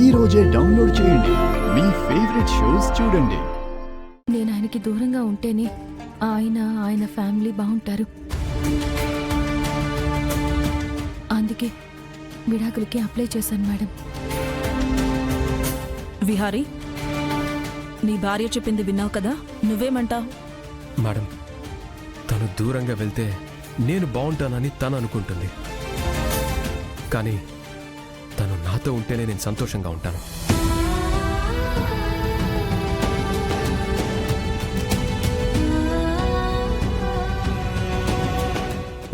ఈ రోజే డౌన్లోడ్ చేయండి. మీ ఫేవరెట్ షోస్ చూడండి. నేను ఆయనకి దూరంగా ఉంటేనే ఆయన ఫ్యామిలీ బాగుంటారు. అందుకే విడాకులకి అప్లై చేశాను మేడం. విహారీ, నీ భార్య చెప్పింది విన్నావు కదా, నువ్వేమంటావు? మేడం, తను దూరంగా వెళ్తే నేను బాగుంటానని తను అనుకుంటుంది. కానీ తను నాతో ఉంటేనే నేను సంతోషంగా ఉంటాను.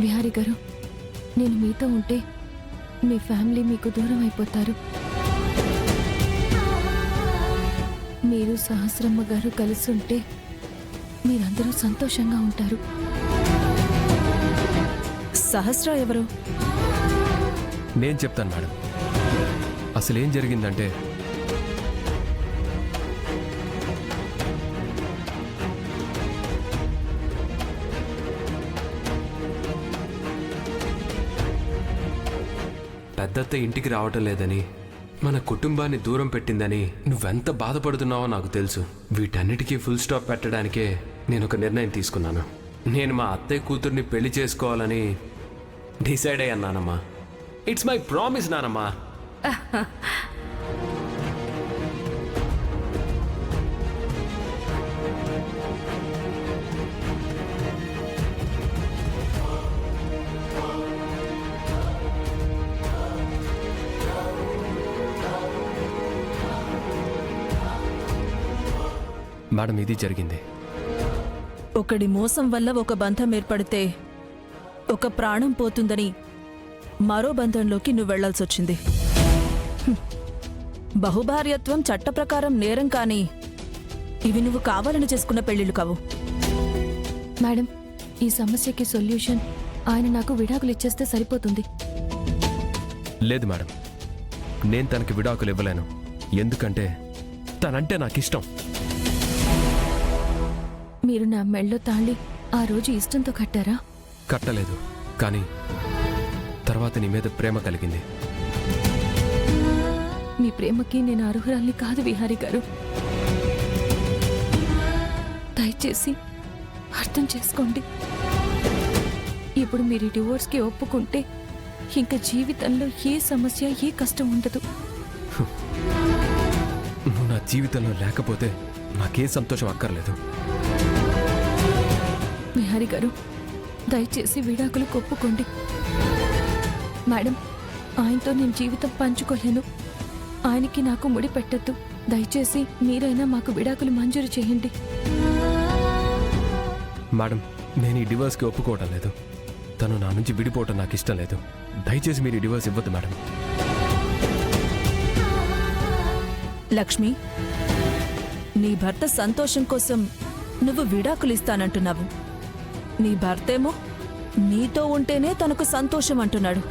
విహారీ గారు, నేను మీతో ఉంటే మీ ఫ్యామిలీ మీకు దూరం అయిపోతారు. మీరు సహస్రమ్మ గారు కలిసి ఉంటే మీరందరూ సంతోషంగా ఉంటారు. సహస్ర ఎవరు? నేను చెప్తాను మేడం. అసలేం జరిగిందంటే, పెద్దత్త ఇంటికి రావటం లేదని, మన కుటుంబాన్ని దూరం పెట్టిందని నువ్వెంత బాధపడుతున్నావో నాకు తెలుసు. వీటన్నిటికీ ఫుల్ స్టాప్ పెట్టడానికే నేను ఒక నిర్ణయం తీసుకున్నాను. నేను మా అత్తయ్య కూతుర్ని పెళ్లి చేసుకోవాలని డిసైడ్ అయ్యానమ్మా. ఇట్స్ మై ప్రామిస్ నానమ్మా. మేడం, ఇది జరిగింది. ఒకడి మోసం వల్ల ఒక బంధం ఏర్పడితే ఒక ప్రాణం పోతుందని మరో బంధంలోకి నువ్వు వెళ్లాల్సొచ్చింది. బహుభార్యత్వం చట్ట ప్రకారం నేరం, కానీ ఇవి నువ్వు కావాలని చేసుకున్న పెళ్లిళ్ళు కావు. మేడం, ఈ సమస్యకి సొల్యూషన్ ఆయన నాకు విడాకులు ఇచ్చేస్తే సరిపోతుంది. లేదు మేడం, నేను తనకి విడాకులు ఇవ్వలేను. ఎందుకంటే తనంటే నాకు ఇష్టం. మీరు నా మెళ్ళో తాళి ఆ రోజు ఇష్టంతో కట్టారా? కట్టలేదు, కానీ తర్వాత నీ మీద ప్రేమ కలిగింది. మీ ప్రేమకి నేను అర్హురాల్ని కాదు విహారీ గారు. దయచేసి అర్థం చేసుకోండి. ఇప్పుడు మీరు డివోర్స్కి ఒప్పుకుంటే ఇంకా జీవితంలో ఏ సమస్య, ఏ కష్టం ఉండదు. నువ్వు నా జీవితంలో లేకపోతే నాకే సంతోషం అక్కర్లేదు. విహారీ గారు, దయచేసి విడాకులకు ఒప్పుకోండి. మేడం, ఆయనతో నేను జీవితం పంచుకోలేను. ఆయనకి నాకు ముడి పెట్టద్దు. దయచేసి మీరైనా మాకు విడాకులు మంజూరు చేయండి. మేడం, నేను ఈ డివోర్స్కి ఒప్పుకోవడం లేదు. తను నా నుంచి విడిపోవటం నాకు ఇష్టం లేదు. దయచేసి మీరు ఈ డివోర్స్ ఇవ్వద్దు మేడం. లక్ష్మి, నీ భర్త సంతోషం కోసం నువ్వు విడాకులు ఇస్తానంటున్నావు. నీ భర్తేమో నీతో ఉంటేనే తనకు సంతోషం అంటున్నాడు.